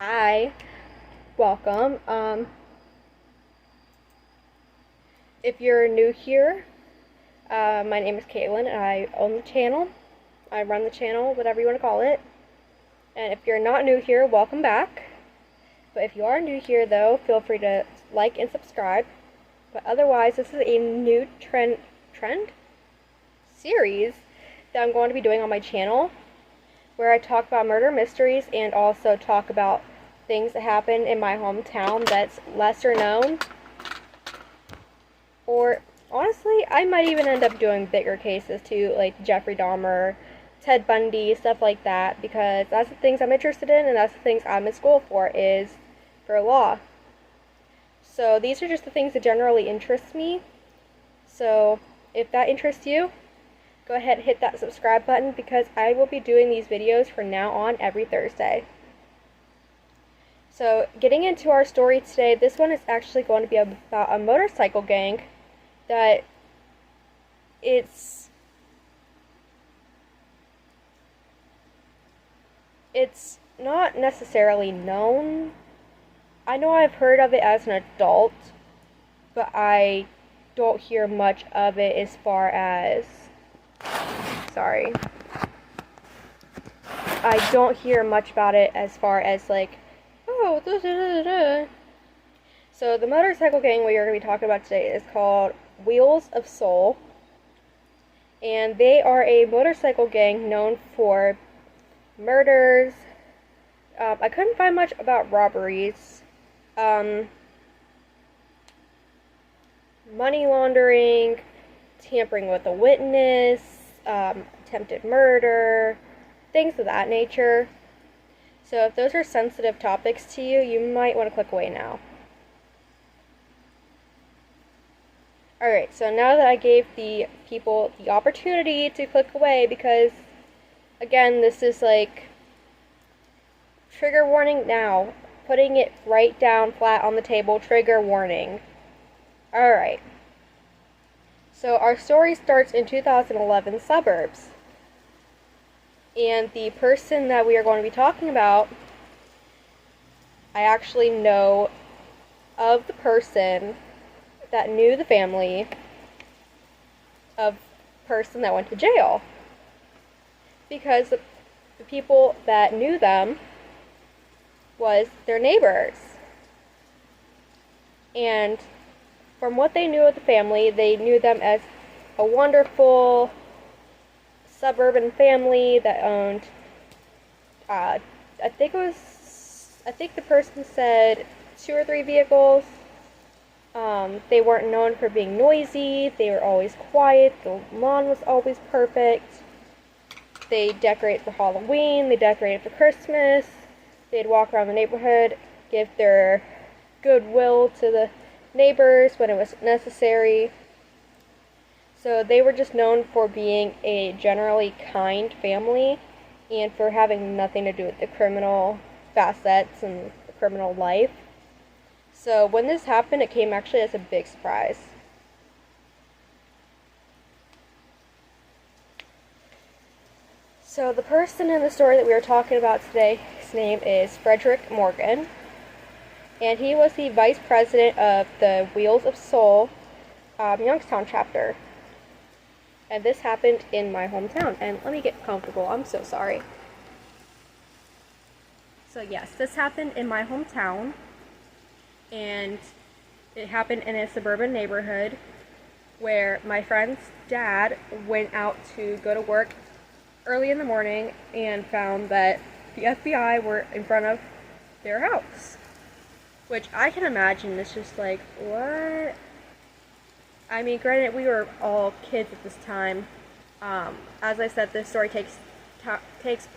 Hi, welcome. If you're new here, my name is Caitlin and I own the channel. I run the channel, whatever you want to call it. And if you're not new here, welcome back. But if you are new here though, feel free to like and subscribe. But otherwise, this is a new trend series that I'm going to be doing on my channel, where I talk about murder mysteries and also talk about things that happen in my hometown that's lesser known. Or honestly, I might even end up doing bigger cases too, like Jeffrey Dahmer, Ted Bundy, stuff like that, because that's the things I'm interested in and that's the things I'm in school for law. So these are just the things that generally interest me. So if that interests you, go ahead and hit that subscribe button because I will be doing these videos from now on every Thursday. So getting into our story today, this one is actually going to be about a motorcycle gang that it's not necessarily known. I know I've heard of it as an adult, but I don't hear much of it as far as I don't hear much about it as far as like, oh, da, da, da, da. So the motorcycle gang we are going to be talking about today is called Wheels of Soul, and they are a motorcycle gang known for murders. I couldn't find much about robberies, money laundering, tampering with a witness, attempted murder, things of that nature. So if those are sensitive topics to you, you might want to click away now. Alright, so now that I gave the people the opportunity to click away, because again, this is like trigger warning now, putting it right down flat on the table, trigger warning. Alright, so our story starts in 2011 Suburbs, and the person that we are going to be talking about, I actually know of the person that knew the family of the person that went to jail, because the people that knew them was their neighbors. And from what they knew of the family, they knew them as a wonderful suburban family that owned, I think the person said 2 or 3 vehicles. They weren't known for being noisy, they were always quiet, the lawn was always perfect. They decorated for Halloween, they decorated for Christmas, they'd walk around the neighborhood, give their goodwill to the neighbors when it was necessary. So they were just known for being a generally kind family and for having nothing to do with the criminal facets and the criminal life. So when this happened, it came actually as a big surprise. So the person in the story that we are talking about today, his name is Frederick Morgan, and he was the vice president of the Wheels of Soul Youngstown chapter. And this happened in my hometown. And let me get comfortable, I'm so sorry. So yes, this happened in my hometown, and it happened in a suburban neighborhood where my friend's dad went out to go to work early in the morning and found that the FBI were in front of their house. Which I can imagine is just like, what? I mean, granted, we were all kids at this time. As I said, this story takes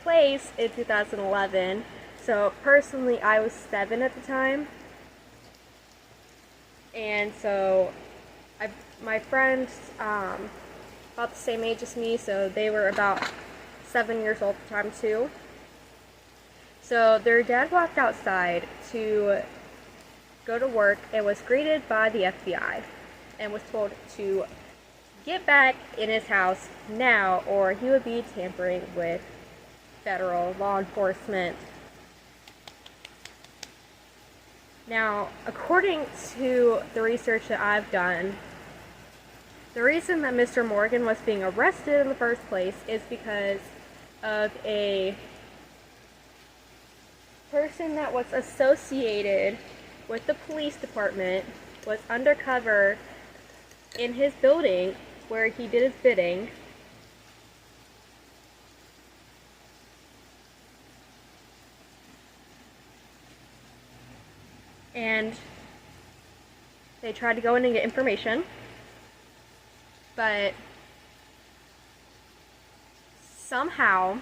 place in 2011. So personally, I was 7 at the time. And so my friends, about the same age as me, so they were about 7 years old at the time too. So their dad walked outside to go to work and was greeted by the FBI and was told to get back in his house now or he would be tampering with federal law enforcement. Now, according to the research that I've done, the reason that Mr. Morgan was being arrested in the first place is because of a person that was associated with the police department, was undercover in his building where he did his bidding. And they tried to go in and get information, but somehow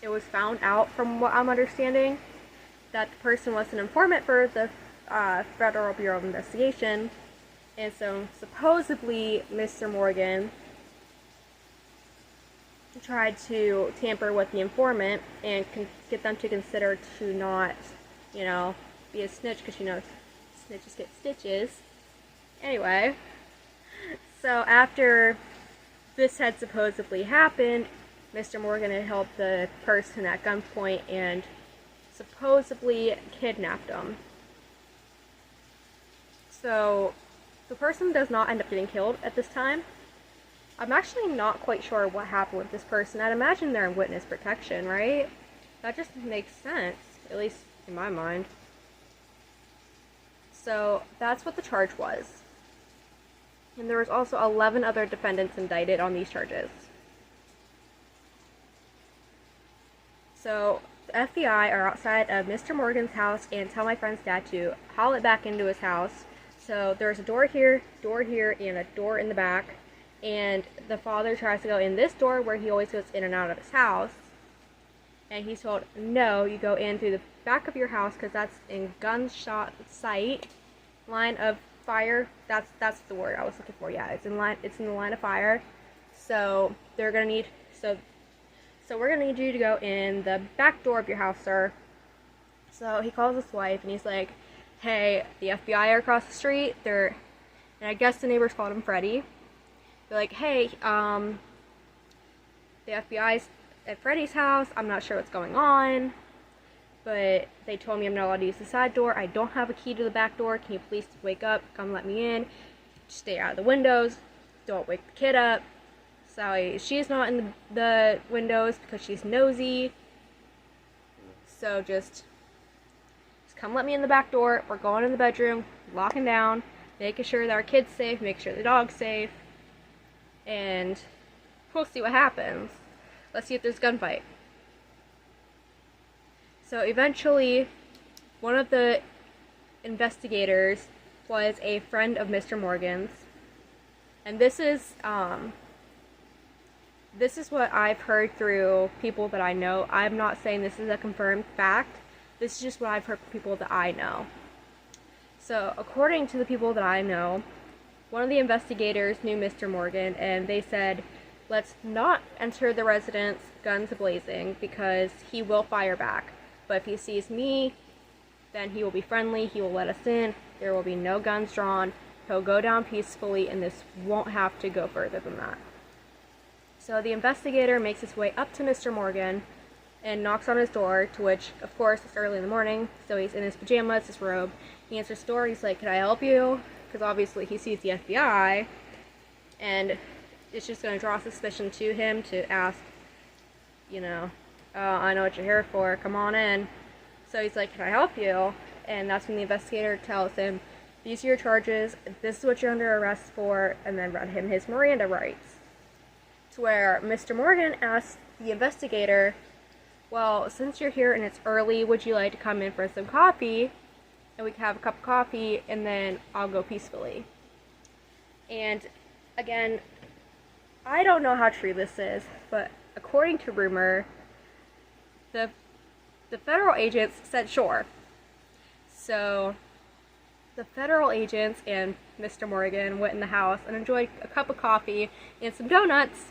it was found out, from what I'm understanding, that the person was an informant for the Federal Bureau of Investigation, and so supposedly Mr. Morgan tried to tamper with the informant and get them to consider to not, be a snitch, because snitches get stitches. Anyway, so after this had supposedly happened, Mr. Morgan had held the person at gunpoint and supposedly kidnapped him. So the person does not end up getting killed at this time. I'm actually not quite sure what happened with this person. I'd imagine they're in witness protection, right? That just makes sense, at least in my mind. So that's what the charge was. And there was also 11 other defendants indicted on these charges. So the FBI are outside of Mr. Morgan's house and tell my friend's dad to haul it back into his house. So there's a door here, and a door in the back. And the father tries to go in this door where he always goes in and out of his house. And he's told, no, you go in through the back of your house because that's in gunshot sight, line of fire. That's the word I was looking for. Yeah, it's in the line of fire. So they're gonna need so we're gonna need you to go in the back door of your house, sir. So he calls his wife and he's like, hey, the FBI are across the street. And I guess the neighbors called him Freddie. They're like, hey, the FBI's at Freddie's house. I'm not sure what's going on, but they told me I'm not allowed to use the side door. I don't have a key to the back door. Can you please wake up? Come let me in. Stay out of the windows. Don't wake the kid up. So she's not in the windows because she's nosy. So just come let me in the back door. We're going in the bedroom, locking down, making sure that our kid's safe, making sure the dog's safe. And we'll see what happens. Let's see if there's a gunfight. So eventually, one of the investigators was a friend of Mr. Morgan's. And this is what I've heard through people that I know. I'm not saying this is a confirmed fact. This is just what I've heard from people that I know. So according to the people that I know, one of the investigators knew Mr. Morgan, and they said, let's not enter the residence guns blazing because he will fire back. But if he sees me, then he will be friendly, he will let us in, there will be no guns drawn, he'll go down peacefully, and this won't have to go further than that. So the investigator makes his way up to Mr. Morgan and knocks on his door, to which, of course, it's early in the morning, so he's in his pajamas, his robe. He answers the door, he's like, can I help you? Because obviously he sees the FBI, and it's just going to draw suspicion to him to ask, I know what you're here for, come on in. So he's like, can I help you? And that's when the investigator tells him, these are your charges, this is what you're under arrest for, and then read him his Miranda rights. To where Mr. Morgan asks the investigator, well, since you're here and it's early, would you like to come in for some coffee? And we can have a cup of coffee, and then I'll go peacefully. And again, I don't know how true this is, but according to rumor, the federal agents said sure. So the federal agents and Mr. Morgan went in the house and enjoyed a cup of coffee and some donuts.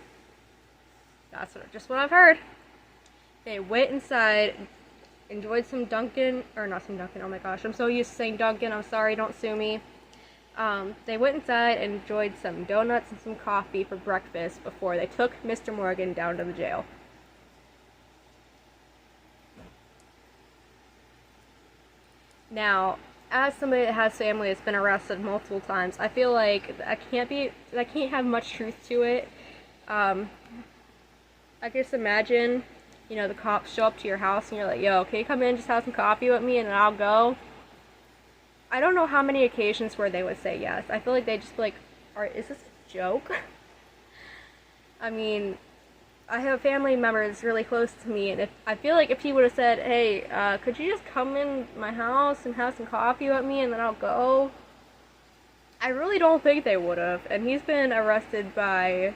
That's just what I've heard. They went inside, enjoyed some Dunkin', or not some Dunkin', oh my gosh, I'm so used to saying Dunkin', I'm sorry, don't sue me. They went inside and enjoyed some donuts and some coffee for breakfast before they took Mr. Morgan down to the jail. Now, as somebody that has family that's been arrested multiple times, I feel like that can't have much truth to it. Um, I can just imagine, the cops show up to your house and you're like, yo, can you come in, just have some coffee with me and then I'll go? I don't know how many occasions where they would say yes. I feel like they just be like, is this a joke? I mean, I have a family member that's really close to me, and I feel like if he would have said, hey, could you just come in my house and have some coffee with me and then I'll go? I really don't think they would have. And he's been arrested by,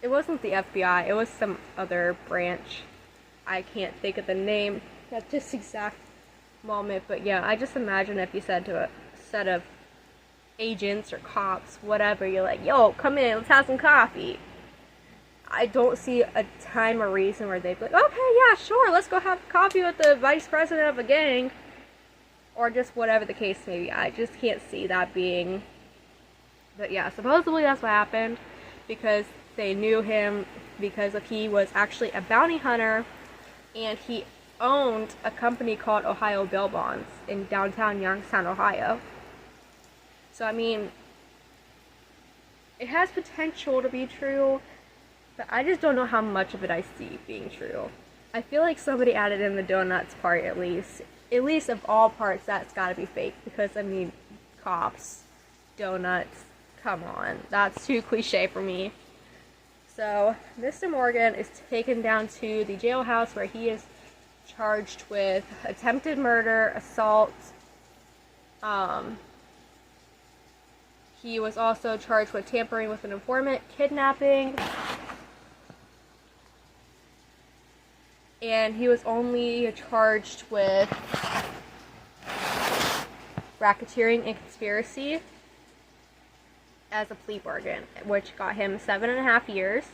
it wasn't the FBI, it was some other branch. I can't think of the name at this exact moment, but yeah, I just imagine if you said to a set of agents or cops, whatever, you're like, yo, come in, let's have some coffee. I don't see a time or reason where they'd be like, okay, yeah, sure, let's go have coffee with the vice president of a gang, or just whatever the case may be. I just can't see that being, but yeah, supposedly that's what happened, because they knew him because he was actually a bounty hunter, and he owned a company called Ohio Bail Bonds in downtown Youngstown, Ohio. So, I mean, it has potential to be true, but I just don't know how much of it I see being true. I feel like somebody added in the donuts part at least. At least of all parts, that's gotta be fake, because, I mean, cops, donuts, come on. That's too cliche for me. So, Mr. Morgan is taken down to the jailhouse where he is charged with attempted murder, assault. He was also charged with tampering with an informant, kidnapping, and he was only charged with racketeering and conspiracy as a plea bargain, which got him 7.5 years.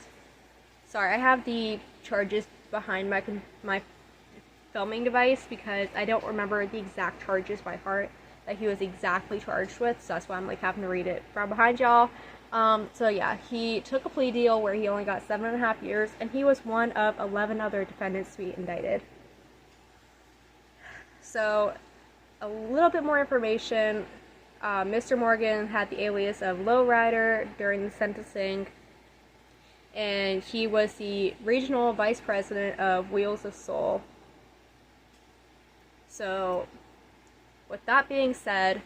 Sorry, I have the charges behind my filming device because I don't remember the exact charges by heart that he was exactly charged with, so that's why I'm like having to read it from behind y'all. So yeah, he took a plea deal where he only got 7.5 years, and he was one of 11 other defendants to be indicted. So, a little bit more information. Mr. Morgan had the alias of Lowrider during the sentencing, and he was the regional vice president of Wheels of Soul. So, with that being said,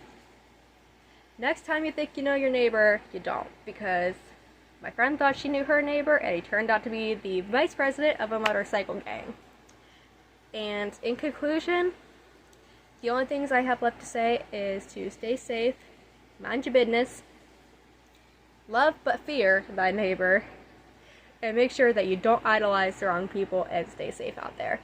next time you think you know your neighbor, you don't, because my friend thought she knew her neighbor, and he turned out to be the vice president of a motorcycle gang. And in conclusion, the only things I have left to say is to stay safe, mind your business, love but fear thy neighbor, and make sure that you don't idolize the wrong people, and stay safe out there.